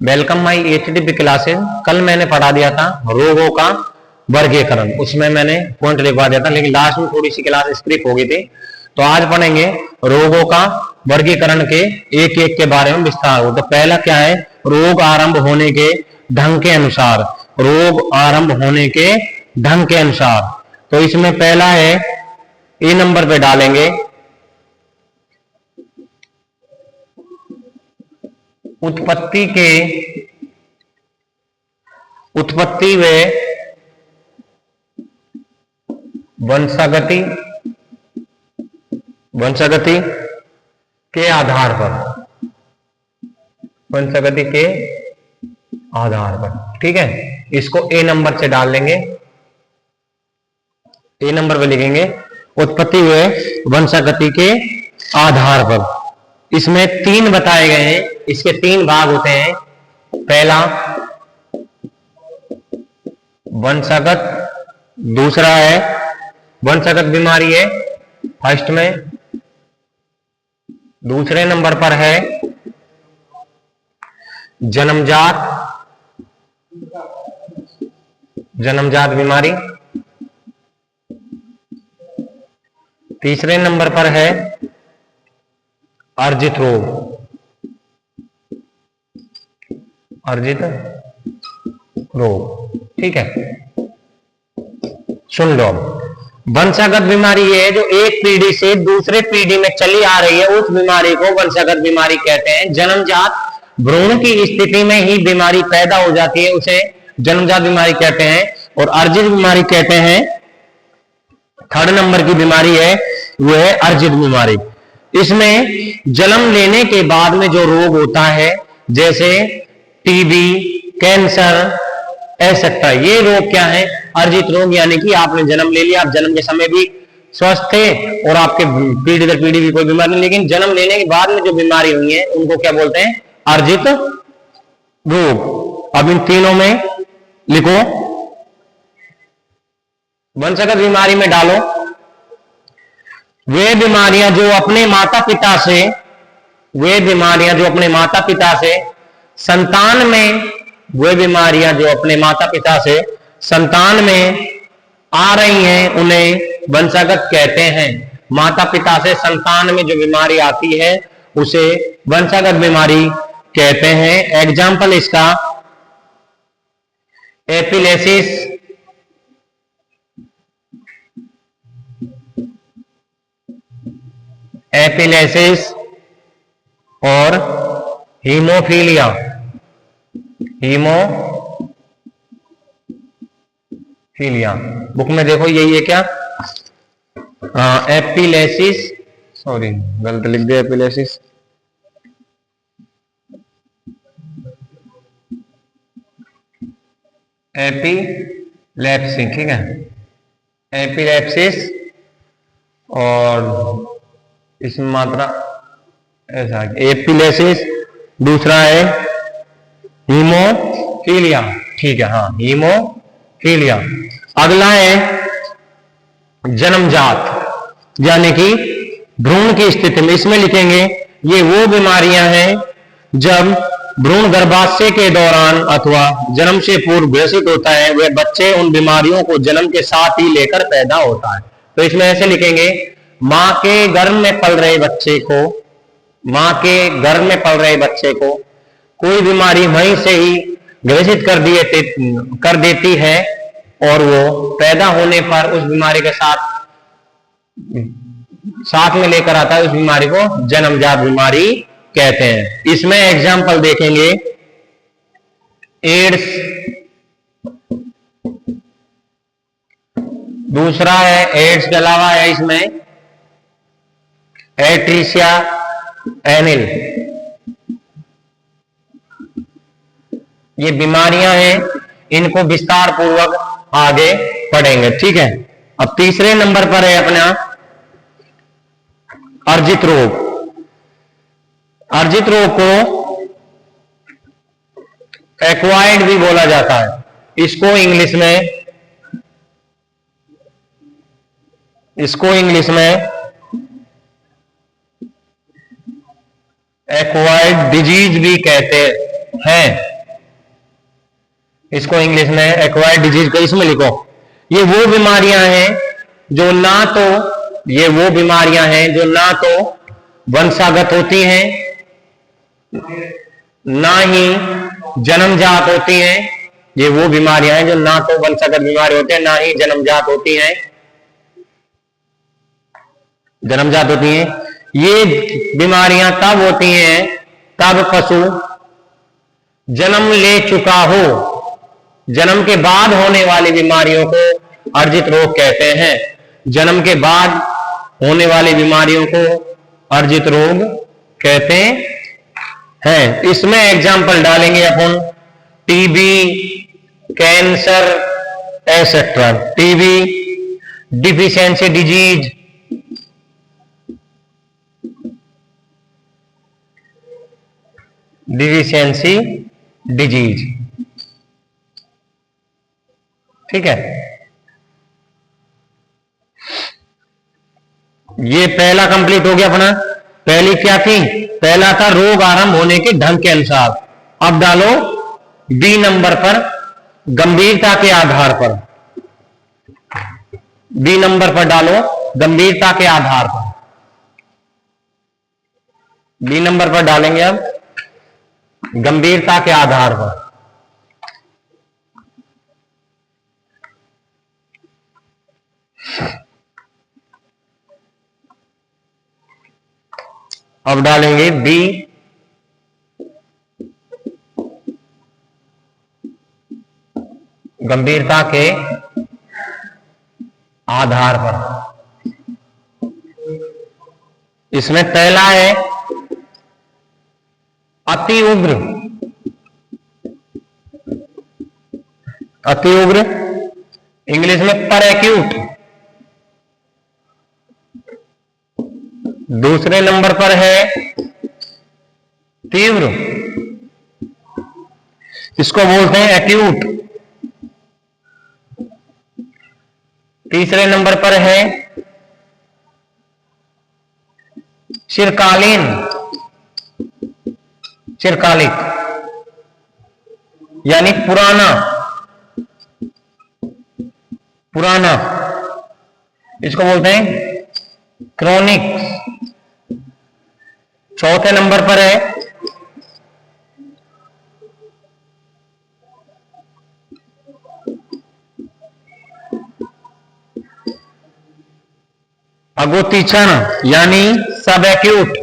Welcome my HTP classes. कल मैंने पढ़ा दिया था रोगों का वर्गीकरण, उसमें मैंने पॉइंट लिखवा दिया था, लेकिन लास्ट में थोड़ी सी क्लास स्किप हो गई थी। तो आज पढ़ेंगे रोगों का वर्गीकरण के एक एक के बारे में विस्तार हो। तो पहला क्या है, रोग आरंभ होने के ढंग के अनुसार। रोग आरंभ होने के ढंग के अनुसार, तो इसमें पहला है, ए नंबर पे डालेंगे, उत्पत्ति व वंशागति के आधार पर, वंशागति के आधार पर, ठीक है। इसको ए नंबर से डाल लेंगे, ए नंबर पे लिखेंगे उत्पत्ति व वंशागति के आधार पर। इसमें तीन बताए गए हैं, इसके तीन भाग होते हैं। पहला वंशागत, दूसरा है वंशागत बीमारी है फर्स्ट में, दूसरे नंबर पर है जन्मजात बीमारी, तीसरे नंबर पर है अर्जित रोग, ठीक है। सुन लो, वंशागत बीमारी है जो एक पीढ़ी से दूसरे पीढ़ी में चली आ रही है, उस बीमारी को वंशागत बीमारी कहते हैं। जन्मजात भ्रूण की स्थिति में ही बीमारी पैदा हो जाती है, उसे जन्मजात बीमारी कहते हैं। और अर्जित बीमारी कहते हैं, थर्ड नंबर की बीमारी है वो है अर्जित बीमारी। इसमें जन्म लेने के बाद में जो रोग होता है, जैसे टीबी, कैंसर, एसेट्रा, ये रोग क्या है, अर्जित रोग। यानी कि आपने जन्म ले लिया, आप जन्म के समय भी स्वस्थ थे और आपके पीढ़ी दर पीढ़ी भी कोई बीमारी नहीं, लेकिन जन्म लेने के बाद में जो बीमारी हुई है उनको क्या बोलते हैं, अर्जित रोग। अब इन तीनों में लिखो, वंशागत बीमारी में डालो वे बीमारियां जो अपने माता पिता से संतान में, वे बीमारियां जो अपने माता पिता से संतान में आ रही हैं उन्हें वंशागत कहते हैं। माता पिता से संतान में जो बीमारी आती है उसे वंशागत बीमारी कहते हैं। एग्जाम्पल इसका एपिलेसिस और हीमोफीलिया, बुक में देखो यही है क्या, एपिलेसिस, सॉरी गलत लिख दिया, एपिलेसिस, एपिलेप्सी, ठीक है, एपिलेप्सिस, और इसमें मात्रा ऐसा है, एपिलेसिस, दूसरा है हीमोफीलिया, ठीक है, हाँ हीमोफीलिया। अगला है जन्मजात, यानी कि भ्रूण की स्थिति में, इसमें लिखेंगे ये वो बीमारियां हैं जब भ्रूण गर्भाशय के दौरान अथवा जन्म से पूर्व ग्रसित होता है, वह बच्चे उन बीमारियों को जन्म के साथ ही लेकर पैदा होता है। तो इसमें ऐसे लिखेंगे, मां के गर्भ में पल रहे बच्चे को कोई बीमारी वहीं से ही ग्रसित कर देती है और वो पैदा होने पर उस बीमारी के साथ में लेकर आता है, उस बीमारी को जन्मजात बीमारी कहते हैं। इसमें एग्जाम्पल देखेंगे, एड्स, दूसरा है एड्स के अलावा है इसमें एट्रीशिया एनिल, ये बीमारियां हैं, इनको विस्तार पूर्वक आगे पढ़ेंगे, ठीक है। अब तीसरे नंबर पर है अपना अर्जित रोग। अर्जित रोग को एक्वायर्ड भी बोला जाता है, इसको इंग्लिश में एक्वायर्ड डिजीज भी कहते हैं। इसको इंग्लिश में एक्वायर्ड डिजीज को इसमें लिखो। ये वो बीमारियां हैं जो ना तो ये वो बीमारियां हैं जो ना तो वंशागत होती हैं ना ही जन्मजात होती हैं। ये वो बीमारियां हैं जो ना तो वंशागत बीमारी होते हैं ना ही जन्मजात होती हैं, जन्मजात होती हैं। ये बीमारियां तब होती हैं तब पशु जन्म ले चुका हो। जन्म के बाद होने वाली बीमारियों को अर्जित रोग कहते हैं। जन्म के बाद होने वाली बीमारियों को अर्जित रोग कहते हैं। इसमें एग्जाम्पल डालेंगे अपन TB, cancer etcetera. TB, deficiency disease, deficiency disease, ठीक है। ये पहला कंप्लीट हो गया अपना। पहली क्या थी? पहला था रोग आरंभ होने के ढंग के अनुसार। अब डालो बी नंबर पर गंभीरता के आधार पर। बी नंबर पर डालो गंभीरता के आधार पर। बी नंबर पर डालेंगे अब गंभीरता के आधार पर। अब डालेंगे बी गंभीरता के आधार पर। इसमें पहला है अति उग्र। अति उग्र इंग्लिश में पर एक्यूट। दूसरे नंबर पर है तीव्र, इसको बोलते हैं एक्यूट। तीसरे नंबर पर है चिरकालीन, चिरकालिक यानी पुराना, पुराना, इसको बोलते हैं क्रॉनिक। चौथे नंबर पर है अगोतीक्षण यानी सब एक्यूट।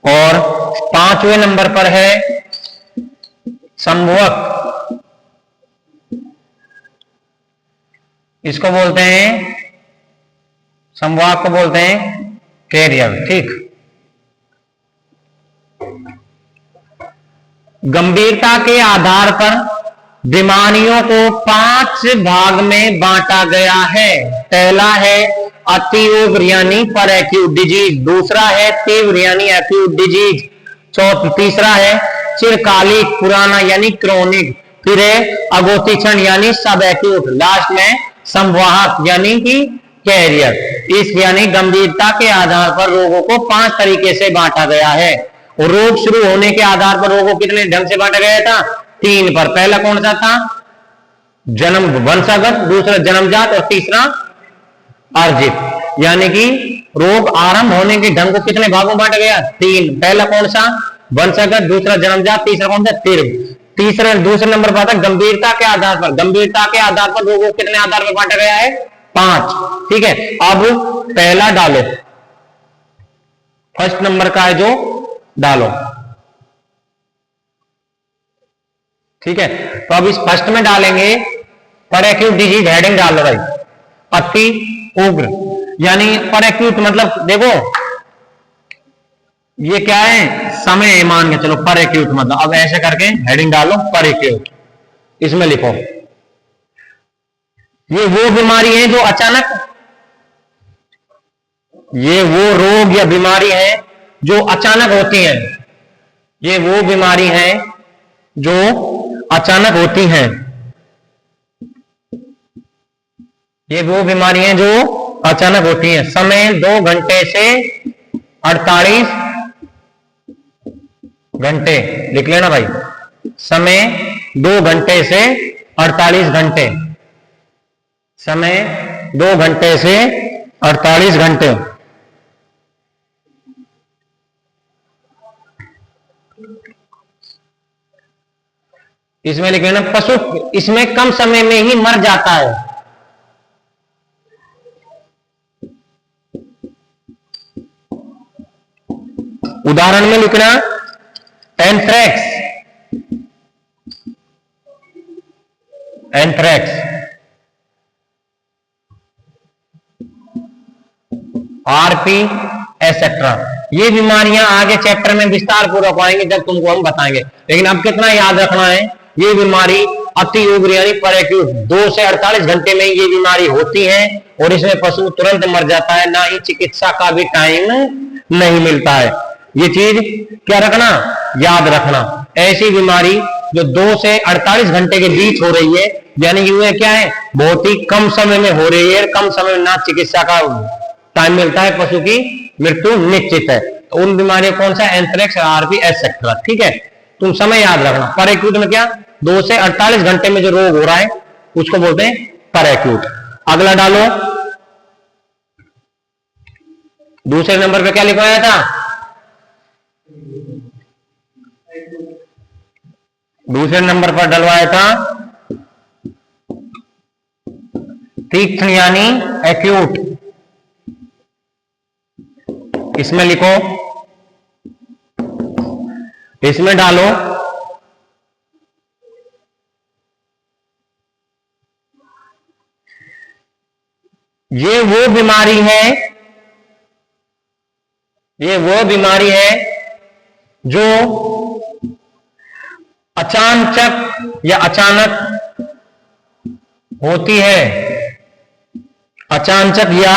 और पांचवें नंबर पर है संभवक, इसको बोलते हैं संवाहक को बोलते हैं कैरियर, ठीक। गंभीरता के आधार पर बीमारियों को 5 भाग में बांटा गया है। पहला है अति उग्र यानी पर एक्यूट डिजीज। दूसरा है तीव्र यानी एक्यूट डिजीज। तीसरा है चिरकालिक पुराना यानी क्रोनिक। फिर है अगोतीक्षण यानी सब एक्यूट। लास्ट में संवाहक यानी कि कैरियर। इस यानी गंभीरता के आधार पर रोगों को 5 तरीके से बांटा गया है। और रोग शुरू होने के आधार पर रोगों को कितने ढंग से बांटा गया था? 3 पर। पहला कौन सा था? जन्म वंशागत, दूसरा जन्मजात और तीसरा अर्जित। यानी कि रोग आरंभ होने के ढंग को कितने भागों में बांटा गया? 3। पहला कौन सा? वंशागत, दूसरा जन्मजात, तीसरा कौन सा? तीव्र। दूसरे नंबर पर था गंभीरता के आधार पर। गंभीरता के आधार पर रोगों को कितने आधार पर बांटा गया है? 5, ठीक है। अब पहला डालो, फर्स्ट नंबर का है जो डालो, ठीक है। तो अब इस फर्स्ट में डालेंगे पर एक्यूट डिजीज, हेडिंग डाल लो भाई, अति उग्र यानी पर एक्यूट मतलब देखो ये क्या है? समय मान के चलो पर एक्यूट मतलब। अब ऐसे करके हेडिंग डालो पर एक्यूट, इसमें लिखो ये वो बीमारी है जो अचानक, ये वो रोग या बीमारी है जो अचानक होती है। ये वो बीमारी है जो अचानक होती हैं। ये वो बीमारी हैं जो अचानक होती हैं। समय 2 घंटे से 48 घंटे लिख लेना भाई। समय 2 घंटे से 48 घंटे, समय 2 घंटे से 48 घंटे। इसमें लिख लेना पशु इसमें कम समय में ही मर जाता है। उदाहरण में लिखना एंथ्रेक्स, एंथ्रेक्स, आरपी एसेट्रा। ये बीमारियां आगे चैप्टर में विस्तार पूर्वक आएंगे जब तुमको हम बताएंगे, लेकिन अब कितना याद रखना है, ये बीमारी अति उग्र यानी परएक्यूट 2 से 48 घंटे में ये बीमारी होती है और इसमें पशु तुरंत मर जाता है, ना ही चिकित्सा का भी टाइम नहीं मिलता है। ये चीज क्या रखना, याद रखना। ऐसी बीमारी जो 2 से 48 घंटे के बीच हो रही है, यानी कि क्या है, बहुत ही कम समय में हो रही है, कम समय में ना चिकित्सा का टाइम मिलता है, पशु की मृत्यु निश्चित है। तो उन बीमारियों कौन सा, एंथ्रेक्स, आरपी एसेट्रा। ठीक है, तुम समय याद रखना। परएक्यूट में क्या, 2 से 48 घंटे में जो रोग हो रहा है उसको बोलते हैं परएक्यूट। अगला डालो, दूसरे नंबर पे क्या लिखवाया था, दूसरे नंबर पर डलवाया था तीक्ष्ण यानी एक्यूट। इसमें लिखो, इसमें डालो ये वो बीमारी है, ये वो बीमारी है जो अचानक या अचानक होती है, अचानक या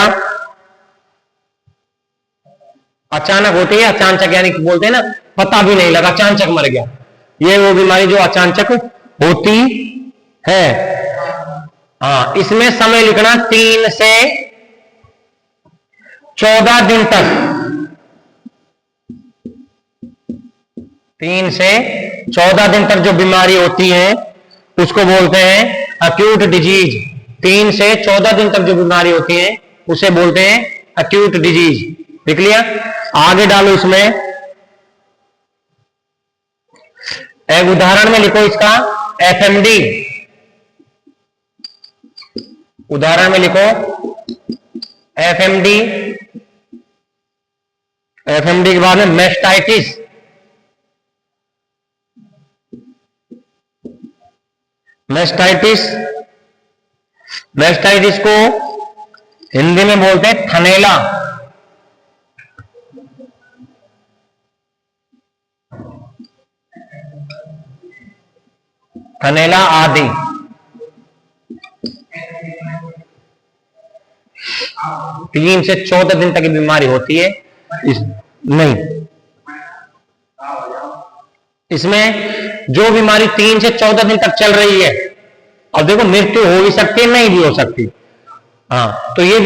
अचानक होती है। अचानक यानी कि बोलते हैं ना, पता भी नहीं लगा, अचानक मर गया। ये वो बीमारी जो अचानक होती है। हाँ, इसमें समय लिखना 3 से 14 दिन तक, 3 से 14 दिन तक जो बीमारी होती है उसको बोलते हैं अक्यूट डिजीज। 3 से 14 दिन तक जो बीमारी होती है उसे बोलते हैं अक्यूट डिजीज। लिख लिया, आगे डालो। इसमें एक उदाहरण में लिखो इसका एफएमडी, उदाहरण में लिखो एफएमडी। एफएमडी के बाद में मेस्टाइटिस, मेस्टाइटिस, मेस्टाइटिस को हिंदी में बोलते हैं थनैला। थनैला आदि। 3 से 14 दिन तक की बीमारी होती है। नहीं, इसमें जो बीमारी 3 से 14 दिन तक चल रही है, अब देखो मृत्यु हो भी सकती है, नहीं भी हो सकती। हाँ, तो ये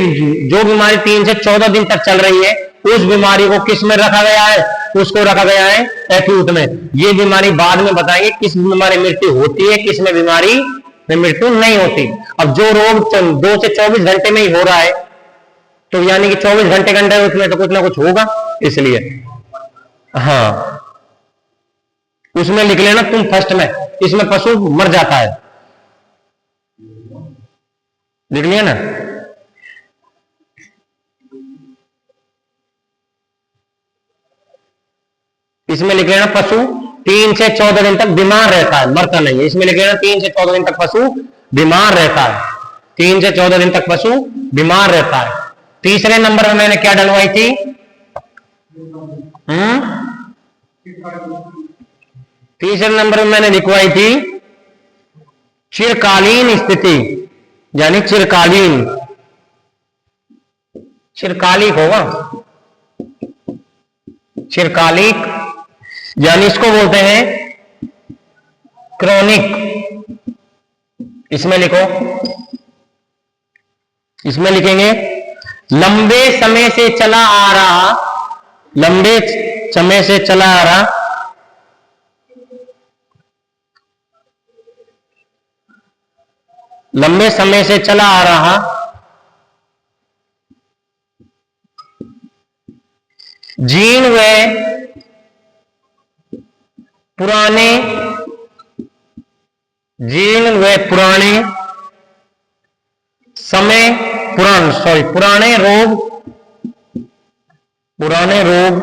जो बीमारी 3 से 14 दिन तक चल रही है उस बीमारी को किस में रखा गया है, उसको रखा गया है एक्यूट में। ये बीमारी बाद में बताएंगे किस बीमारी मृत्यु होती है, किस में बीमारी में मृत्यु नहीं होती। अब जो रोग 2 से 24 घंटे में ही हो रहा है तो यानी कि 24 घंटे के अंदर उसमें तो कुछ ना कुछ होगा, इसलिए हाँ उसमें लिख लेना तुम फर्स्ट में, इसमें पशु मर जाता है। लिख लिया ना। इसमें लिख लेना पशु 3 से 14 दिन तक बीमार रहता है, मरता नहीं है। इसमें लिख लेना 3 से 14 दिन तक पशु बीमार रहता है, 3 से 14 दिन तक पशु बीमार रहता है। तीसरे नंबर में मैंने क्या डलवाई थी, तीसरे नंबर में मैंने लिखवाई थी चिरकालीन स्थिति, यानी चिरकालीन, चिरकालिक होगा, चिरकालिक यानी इसको बोलते हैं क्रोनिक। इसमें लिखो, इसमें लिखेंगे लंबे समय से चला आ रहा लंबे समय से चला आ रहा, लंबे समय से चला आ रहा जीर्ण व पुराने, जीर्ण व पुराने समय, पुराने रोग, पुराने रोग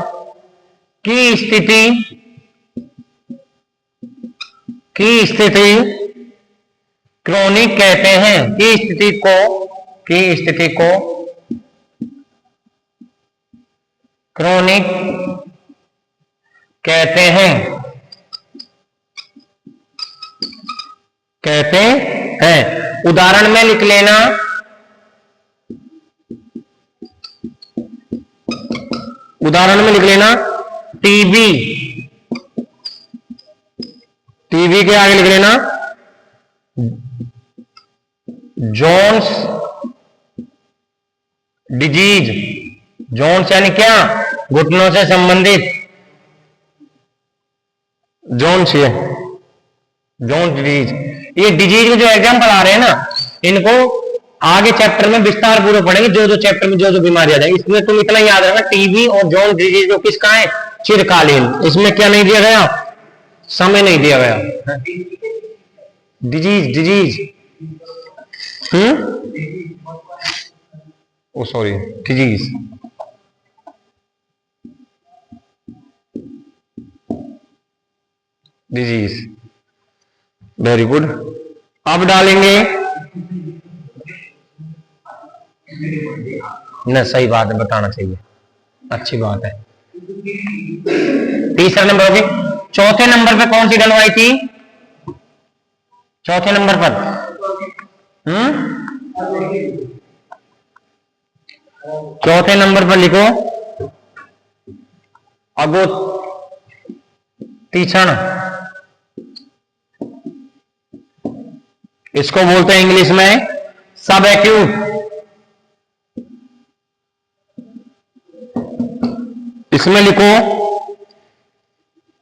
की स्थिति क्रोनिक कहते हैं। की स्थिति को क्रोनिक कहते हैं, उदाहरण में लिख लेना, उदाहरण में लिख लेना टीबी, टीबी के आगे लिख लेना जोन्स डिजीज। जोन्स यानी क्या? घुटनों से संबंधित, जोन्स, ये जोन्स डिजीज। ये डिजीज के जो एग्जाम्पल आ रहे हैं ना, इनको आगे चैप्टर में विस्तार पूर्वक पढ़ेंगे, जो जो चैप्टर में जो जो बीमारी आ जाएगी। इसमें तुम इतना याद रखना, टीबी और जोन्स डिजीज जो किसका है? चिरकालीन। इसमें क्या नहीं दिया गया? समय नहीं दिया गया। Disease, disease, oh sorry, disease. Disease, very good. अब डालेंगे न, सही बात है, बताना चाहिए, अच्छी बात है। तीसरा नंबर हो गया। चौथे नंबर पे कौन सी डलवाई थी? चौथे नंबर पर चौथे नंबर पर लिखो अगो तीक्षण। इसको बोलते हैं इंग्लिश में सब एक्यूट। इसमें लिखो,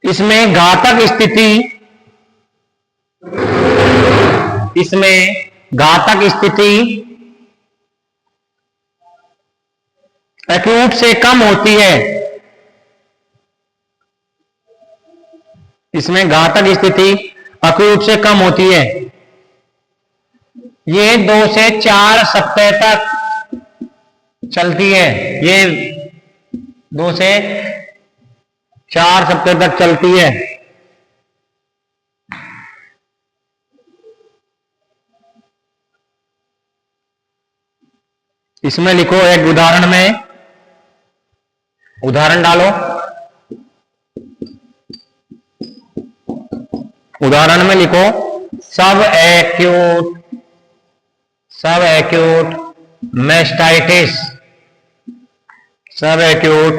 इसमें घातक स्थिति, इसमें घातक स्थिति एक्यूट से कम होती है। इसमें घातक स्थिति एक्यूट से कम होती है। ये 2 से 4 सप्ताह तक चलती है। ये 2 से 4 सप्ताह तक चलती है। इसमें लिखो, एक उदाहरण में, उदाहरण डालो। उदाहरण में लिखो सब एक्यूट मैस्टाइटिस, सब एक्यूट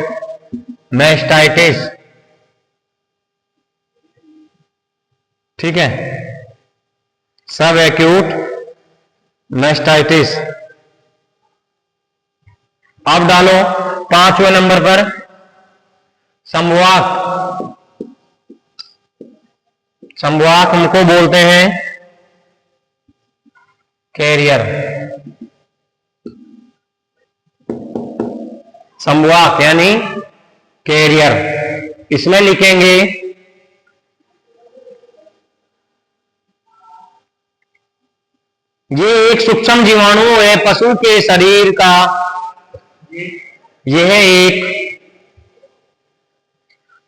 मैस्टाइटिस। ठीक है, सब एक्यूट मैस्टाइटिस। अब डालो 5वें नंबर पर संवाहक। संवाहक हमको बोलते हैं कैरियर। संवाहक यानी कैरियर। इसमें लिखेंगे ये एक सूक्ष्म जीवाणु है पशु के शरीर का। यह एक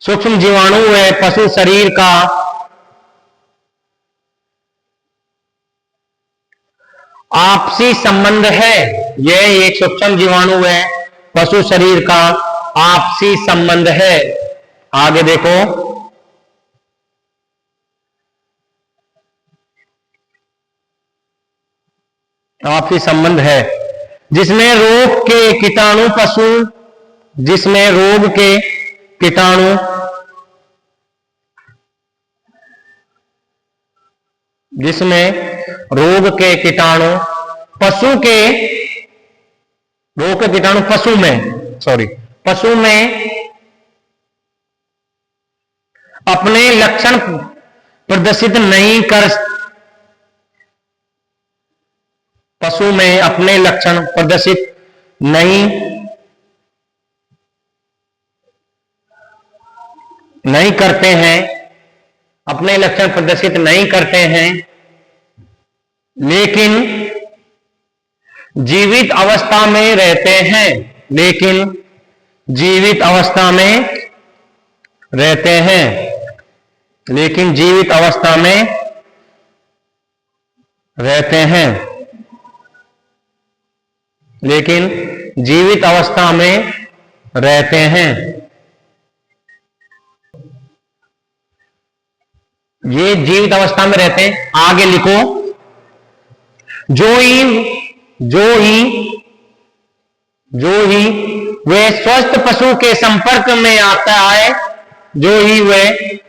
सूक्ष्म जीवाणु है पशु शरीर का। आपसी संबंध है। यह एक सूक्ष्म जीवाणु है पशु शरीर का, आपसी संबंध है। आगे देखो, आपसी संबंध है जिसमें रोग के कीटाणु पशु, जिसमें रोग के कीटाणु पशु के, रोग के कीटाणु पशु में, सॉरी, पशु में अपने लक्षण प्रदर्शित नहीं कर पशु में अपने लक्षण प्रदर्शित नहीं करते हैं, अपने लक्षण प्रदर्शित नहीं करते हैं, लेकिन जीवित अवस्था में रहते हैं, लेकिन जीवित अवस्था में रहते हैं, लेकिन जीवित अवस्था में रहते हैं, लेकिन जीवित अवस्था में रहते हैं। ये जीवित अवस्था में रहते हैं। आगे लिखो, जो ही वे स्वस्थ पशु के संपर्क में आता है, जो ही वे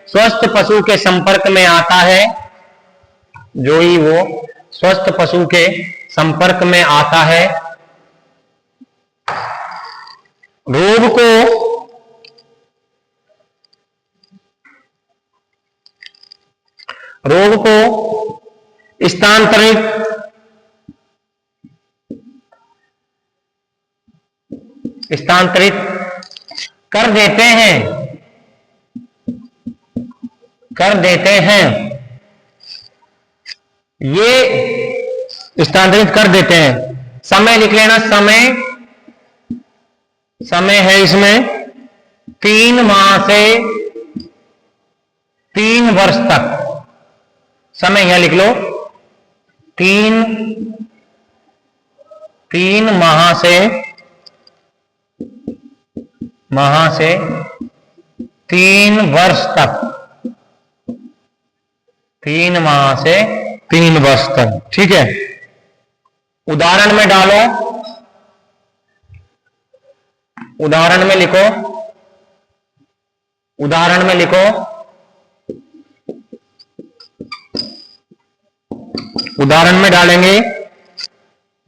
स्वस्थ पशु के संपर्क में आता है, जो ही वो स्वस्थ पशु के संपर्क में आता है, रोग को स्थानांतरित कर देते हैं। ये स्थानांतरित कर देते हैं। समय लिख लेना, समय है इसमें 3 माह से 3 वर्ष तक। समय यहां लिख लो, 3 माह से 3 वर्ष तक, 3 माह से 3 वर्ष तक। ठीक है, उदाहरण में डालो, उदाहरण में लिखो, उदाहरण में लिखो, उदाहरण में डालेंगे,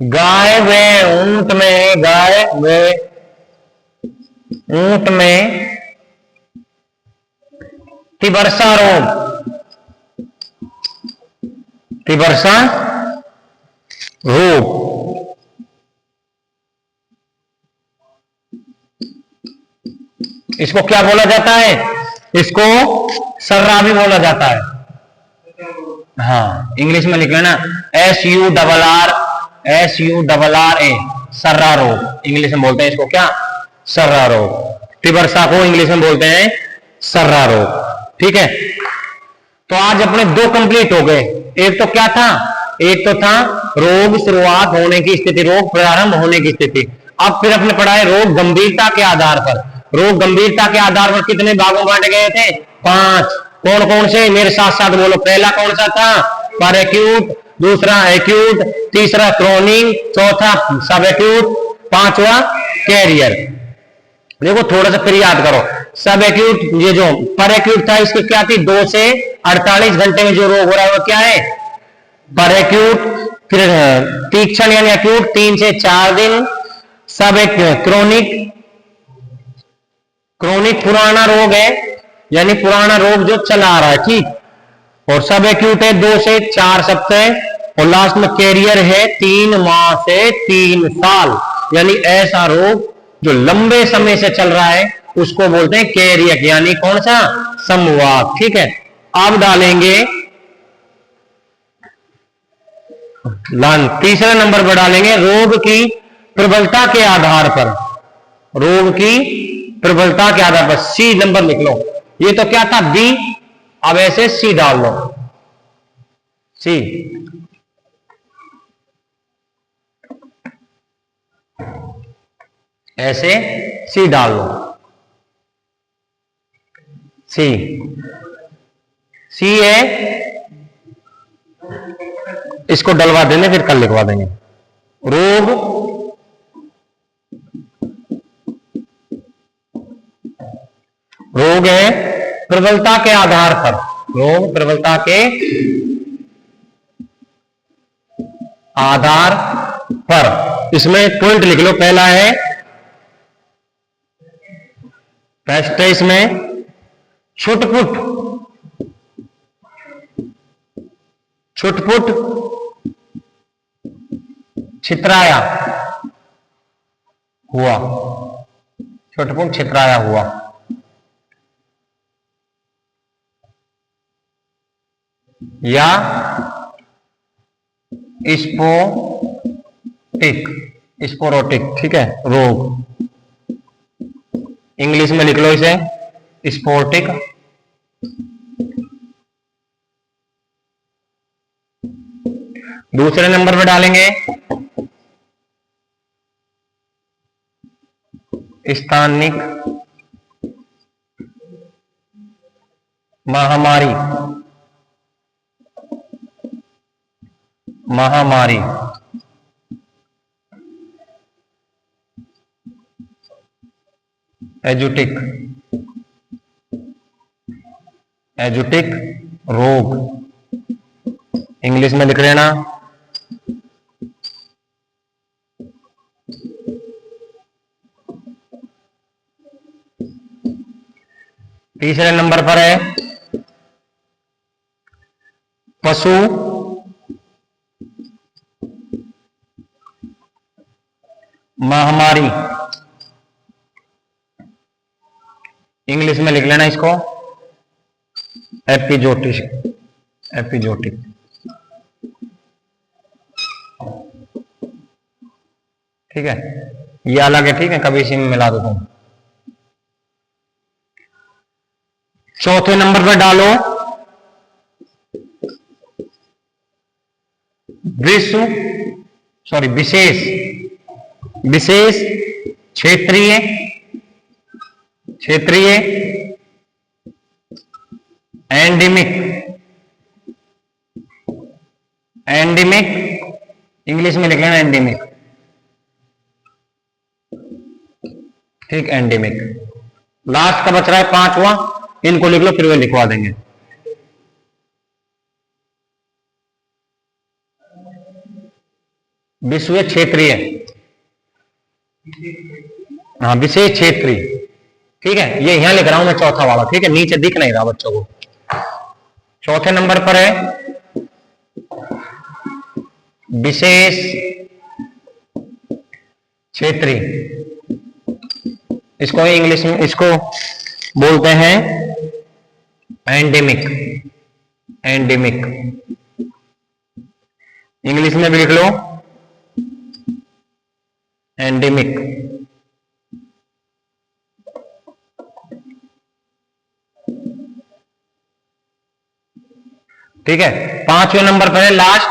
गाय व ऊंट में, गाय व ऊंट में तिबरसा रोग, तिबरसा रोग, इसको क्या बोला जाता है? इसको सर्रा भी बोला जाता है। हाँ, इंग्लिश में लिख लेना, SURRA, सर्रा रोग इंग्लिश में बोलते हैं इसको। क्या? सर्रा रोग। तिबरसा को इंग्लिश में बोलते हैं सर्रा रोग। ठीक है, तो आज अपने 2 कंप्लीट हो गए। एक तो क्या था? एक तो था रोग शुरुआत होने की स्थिति, रोग प्रारंभ होने की स्थिति। अब फिर अपने पढ़ा है रोग गंभीरता के आधार पर। रोग गंभीरता के आधार पर कितने भागों बांटे गए थे? 5। कौन कौन से? मेरे साथ साथ बोलो। पहला कौन सा था? पर एक्यूट, दूसरा एक्यूट, तीसरा क्रोनिक, चौथा सब एक्यूट, 5वां कैरियर। देखो थोड़ा सा फिर याद करो। सब एक्यूट, ये जो पर एक्यूट था इसकी क्या थी? 2 से 48 घंटे में जो रोग हो रहा है वो क्या है? पर एक्यूट। फिर तीक्ष्ण यानी एक्यूट 3 से 4 दिन। सब एक क्रोनिक, क्रोनिक पुराना रोग है, यानी पुराना रोग जो चला आ रहा है। ठीक, और सब एक्यूट है 2 से 4 सप्ताह। और लास्ट में कैरियर है 3 माह से 3 साल, यानी ऐसा रोग जो लंबे समय से चल रहा है उसको बोलते हैं कैरियर, यानी कौन सा? संवाहक। ठीक है, अब डालेंगे तीसरे नंबर पर डालेंगे रोग की प्रबलता के आधार पर। रोग की प्रबलता के आधार पर सी नंबर लिख लो। ये तो क्या था? बी, अब ऐसे सी डाल लो। सी, ऐसे सी डाल लो। सी है, इसको डलवा देंगे फिर कल लिखवा देंगे। रोग है प्रबलता के आधार पर। रोग प्रबलता के आधार पर। इसमें पॉइंट लिख लो। पहला है पेस्ट, इसमें छुटपुट छुटपुट छितराया हुआ, छुटपुट छितराया हुआ। या स्पोरोटिक, ठीक है, रोग। इंग्लिश में लिख लो इसे, स्पोरोटिक। दूसरे नंबर पर डालेंगे स्थानिक महामारी, महामारी। एजुटिक, एजुटिक रोग। इंग्लिश में लिख लेना तीसरे नंबर पर है पशु महामारी। इंग्लिश में लिख लेना इसको एपिजोटिक, एपिजोटिक। ठीक है, ये अलग है, ठीक है, कभी इसी में मिला देता हूं। चौथे नंबर पर डालो विशेष, विशेष क्षेत्रीय, क्षेत्रीय एंडेमिक, एंडेमिक। इंग्लिश में लिख लेना एंडेमिक, ठीक, एंडेमिक। लास्ट का बच रहा है पांचवा, इनको लिख लो फिर वे लिखवा देंगे। विश्व क्षेत्रीय, हाँ, विशेष क्षेत्रीय, ठीक है, ये यहां लिख रहा हूं मैं चौथा वाला, ठीक है, नीचे दिख नहीं रहा बच्चों को। चौथे नंबर पर है विशेष क्षेत्रीय, इसको इंग्लिश में इसको बोलते हैं एंडेमिक, एंडेमिक। इंग्लिश में भी लिख लो एंडेमिक। ठीक है, पांचवें नंबर पर है लास्ट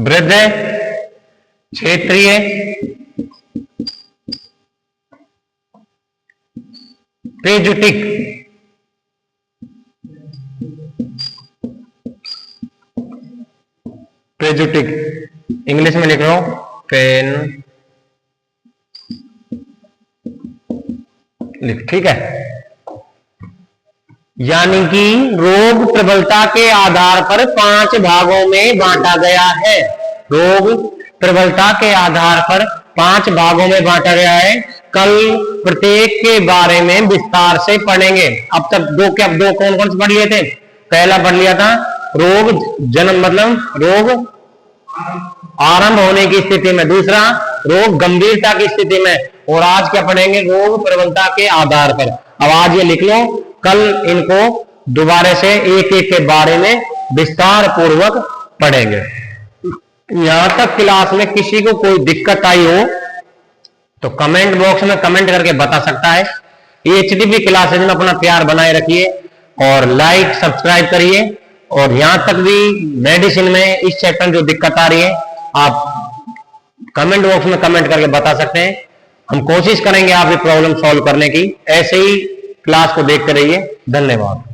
वृद्ध क्षेत्रीय पेजुटिक, पेजुटिक। इंग्लिश में लिख लो पेन लिख, ठीक है। यानी कि रोग प्रबलता के आधार पर 5 भागों में बांटा गया है। रोग प्रबलता के आधार पर 5 भागों में बांटा गया है। कल प्रत्येक के बारे में विस्तार से पढ़ेंगे। अब तक दो कौन कौन से पढ़ लिए थे? पहला पढ़ लिया था रोग जन्म, मतलब रोग आरंभ होने की स्थिति में। दूसरा रोग गंभीरता की स्थिति में। और आज क्या पढ़ेंगे? रोग प्रबलता के आधार पर। अब आज ये लिख लो, कल इनको दोबारा से एक एक के बारे में विस्तार पूर्वक पढ़ेंगे। यहां तक क्लास में किसी को कोई दिक्कत आई हो तो कमेंट बॉक्स में कमेंट करके बता सकता है। एचडीपी क्लासेज में अपना प्यार बनाए रखिए और लाइक सब्सक्राइब करिए। और यहां तक भी मेडिसिन में इस चैप्टर में जो दिक्कत आ रही है आप कमेंट बॉक्स में कमेंट करके बता सकते हैं। हम कोशिश करेंगे आपकी प्रॉब्लम सॉल्व करने की। ऐसे ही क्लास को देखते रहिए। धन्यवाद।